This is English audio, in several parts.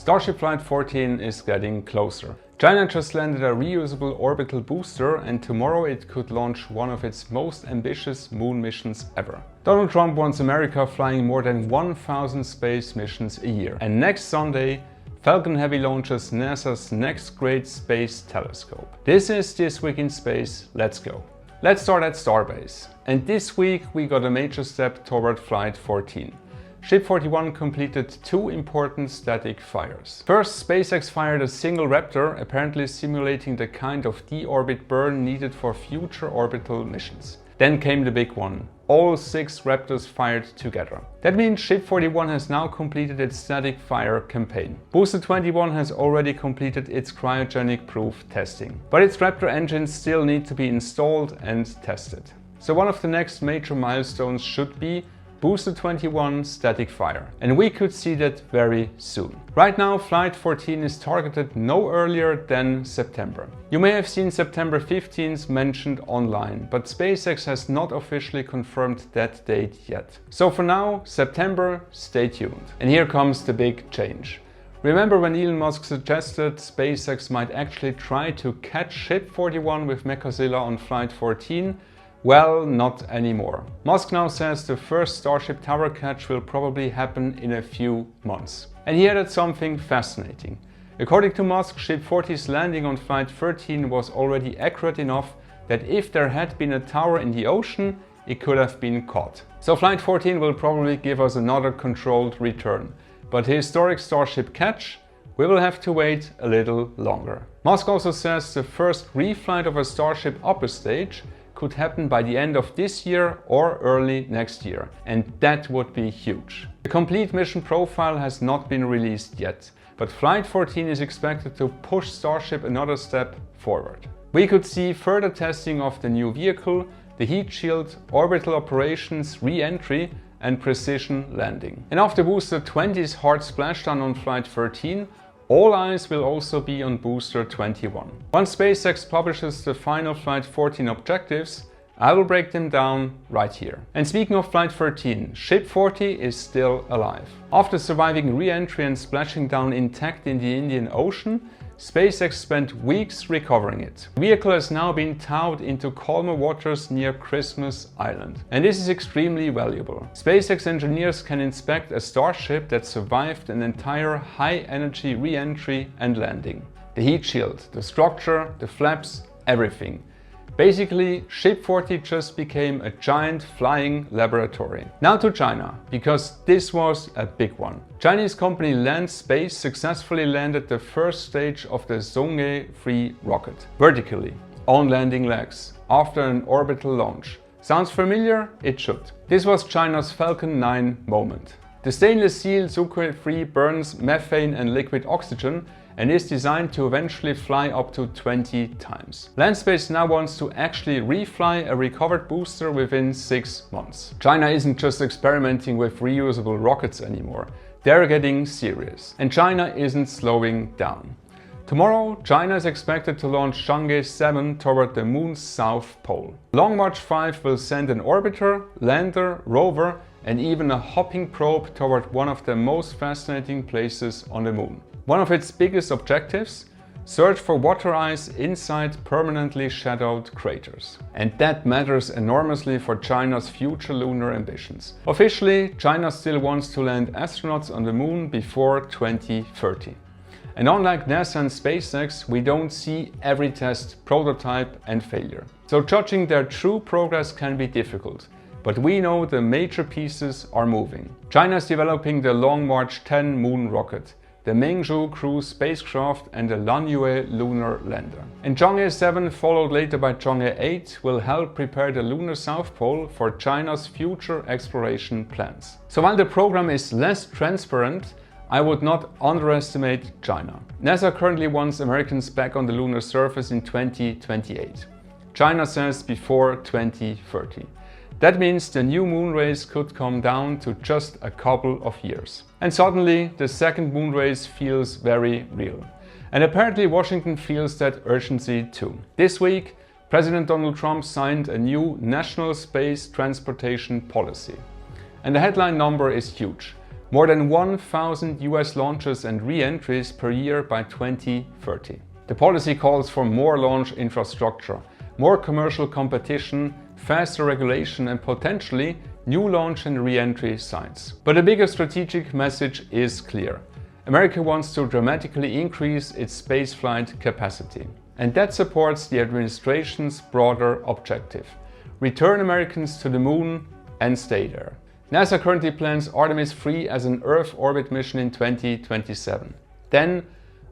Starship Flight 14 is getting closer. China just landed a reusable orbital booster, and tomorrow it could launch one of its most ambitious moon missions ever. Donald Trump wants America flying more than 1,000 space missions a year. And next Sunday, Falcon Heavy launches NASA's next great space telescope. This is This Week in Space. Let's go. Let's start at Starbase. And this week we got a major step toward Flight 14. Ship 41 completed two important static fires. First, SpaceX fired a single Raptor, apparently simulating the kind of deorbit burn needed for future orbital missions. Then came the big one. All 6 Raptors fired together. That means Ship 41 has now completed its static fire campaign. Booster 21 has already completed its cryogenic proof testing. But its Raptor engines still need to be installed and tested. So one of the next major milestones should be Booster 21 static fire, and we could see that very soon. Right now, Flight 14 is targeted no earlier than September. You may have seen September 15th mentioned online, but SpaceX has not officially confirmed that date yet. So for now, September, stay tuned. And here comes the big change. Remember when Elon Musk suggested SpaceX might actually try to catch Ship 41 with Mechazilla on Flight 14? Well, not anymore. Musk now says the first Starship tower catch will probably happen in a few months. And he added something fascinating. According to Musk, Ship 40's landing on Flight 13 was already accurate enough that if there had been a tower in the ocean, it could have been caught. So Flight 14 will probably give us another controlled return. But the historic Starship catch, we will have to wait a little longer. Musk also says the first reflight of a Starship upper stage could happen by the end of this year or early next year, and that would be huge. The complete mission profile has not been released yet, but Flight 14 is expected to push Starship another step forward. We could see further testing of the new vehicle, the heat shield, orbital operations, re-entry and precision landing. And after Booster 20's hard splashdown on Flight 13, all eyes will also be on Booster 21. Once SpaceX publishes the final Flight 14 objectives, I will break them down right here. And speaking of Flight 13, Ship 40 is still alive. After surviving re-entry and splashing down intact in the Indian Ocean, SpaceX spent weeks recovering it. The vehicle has now been towed into calmer waters near Christmas Island. And this is extremely valuable. SpaceX engineers can inspect a Starship that survived an entire high-energy re-entry and landing. The heat shield, the structure, the flaps, everything. Basically, Ship 40 just became a giant flying laboratory. Now to China, because this was a big one. Chinese company Land Space successfully landed the first stage of the Chang'e 3 rocket, vertically, on landing legs, after an orbital launch. Sounds familiar? It should. This was China's Falcon 9 moment. The stainless steel Chang'e 3 burns methane and liquid oxygen and is designed to eventually fly up to 20 times. Landspace now wants to actually refly a recovered booster within 6 months. China isn't just experimenting with reusable rockets anymore. They're getting serious. And China isn't slowing down. Tomorrow, China is expected to launch Chang'e 7 toward the moon's south pole. Long March 5 will send an orbiter, lander, rover, and even a hopping probe toward one of the most fascinating places on the moon. One of its biggest objectives? Search for water ice inside permanently shadowed craters. And that matters enormously for China's future lunar ambitions. Officially, China still wants to land astronauts on the moon before 2030. And unlike NASA and SpaceX, we don't see every test, prototype and failure. So judging their true progress can be difficult. But we know the major pieces are moving. China is developing the Long March 10 moon rocket, the Mengzhu cruise spacecraft and the Lanyue lunar lander. And Chang'e 7, followed later by Chang'e 8, will help prepare the lunar South Pole for China's future exploration plans. So while the program is less transparent, I would not underestimate China. NASA currently wants Americans back on the lunar surface in 2028. China says before 2030. That means the new moon race could come down to just a couple of years. And suddenly, the second moon race feels very real. And apparently Washington feels that urgency too. This week, President Donald Trump signed a new national space transportation policy. And the headline number is huge. More than 1,000 US launches and re-entries per year by 2030. The policy calls for more launch infrastructure, more commercial competition, faster regulation and potentially new launch and re-entry sites. But the bigger strategic message is clear. America wants to dramatically increase its spaceflight capacity. And that supports the administration's broader objective: return Americans to the moon and stay there. NASA currently plans Artemis 3 as an Earth orbit mission in 2027. Then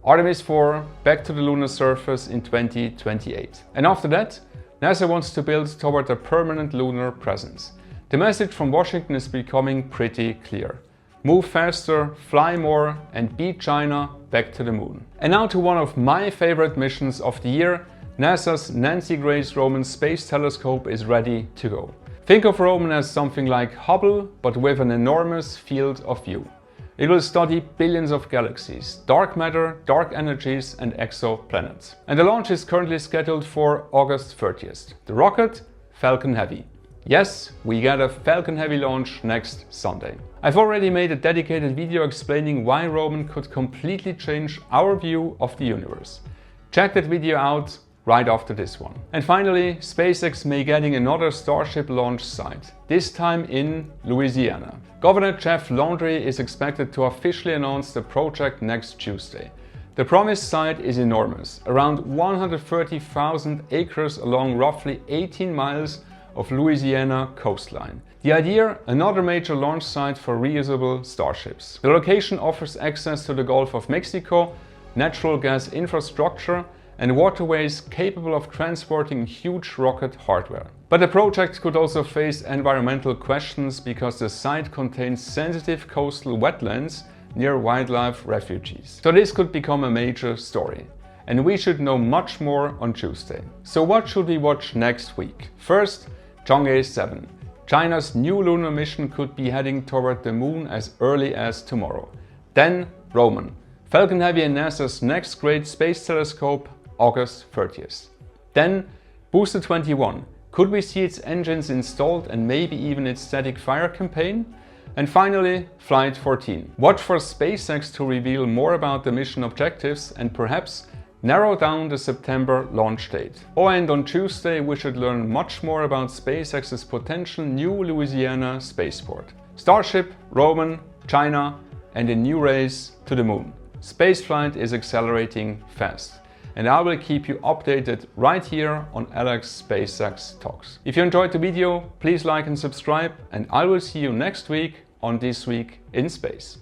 Artemis 4 back to the lunar surface in 2028. And after that, NASA wants to build toward a permanent lunar presence. The message from Washington is becoming pretty clear. Move faster, fly more, and beat China back to the moon. And now to one of my favorite missions of the year. NASA's Nancy Grace Roman Space Telescope is ready to go. Think of Roman as something like Hubble, but with an enormous field of view. It will study billions of galaxies, dark matter, dark energies and exoplanets. And the launch is currently scheduled for August 30th. The rocket, Falcon Heavy. Yes, we get a Falcon Heavy launch next Sunday. I've already made a dedicated video explaining why Roman could completely change our view of the universe. Check that video out right after this one. And finally, SpaceX may getting another Starship launch site, this time in Louisiana. Governor Jeff Landry is expected to officially announce the project next Tuesday. The promised site is enormous, around 130,000 acres along roughly 18 miles of Louisiana coastline. The idea, another major launch site for reusable starships. The location offers access to the Gulf of Mexico, natural gas infrastructure, and waterways capable of transporting huge rocket hardware. But the project could also face environmental questions because the site contains sensitive coastal wetlands near wildlife refuges. So this could become a major story. And we should know much more on Tuesday. So what should we watch next week? First, Chang'e 7. China's new lunar mission could be heading toward the moon as early as tomorrow. Then Roman. Falcon Heavy and NASA's next great space telescope, August 30th. Then Booster 21. Could we see its engines installed and maybe even its static fire campaign? And finally, Flight 14. Watch for SpaceX to reveal more about the mission objectives and perhaps narrow down the September launch date. Oh, and on Tuesday we should learn much more about SpaceX's potential new Louisiana spaceport. Starship, Roman, China, and a new race to the moon. Spaceflight is accelerating fast. And I will keep you updated right here on Alex SpaceX Talks. If you enjoyed the video, please like and subscribe, and I will see you next week on This Week in Space.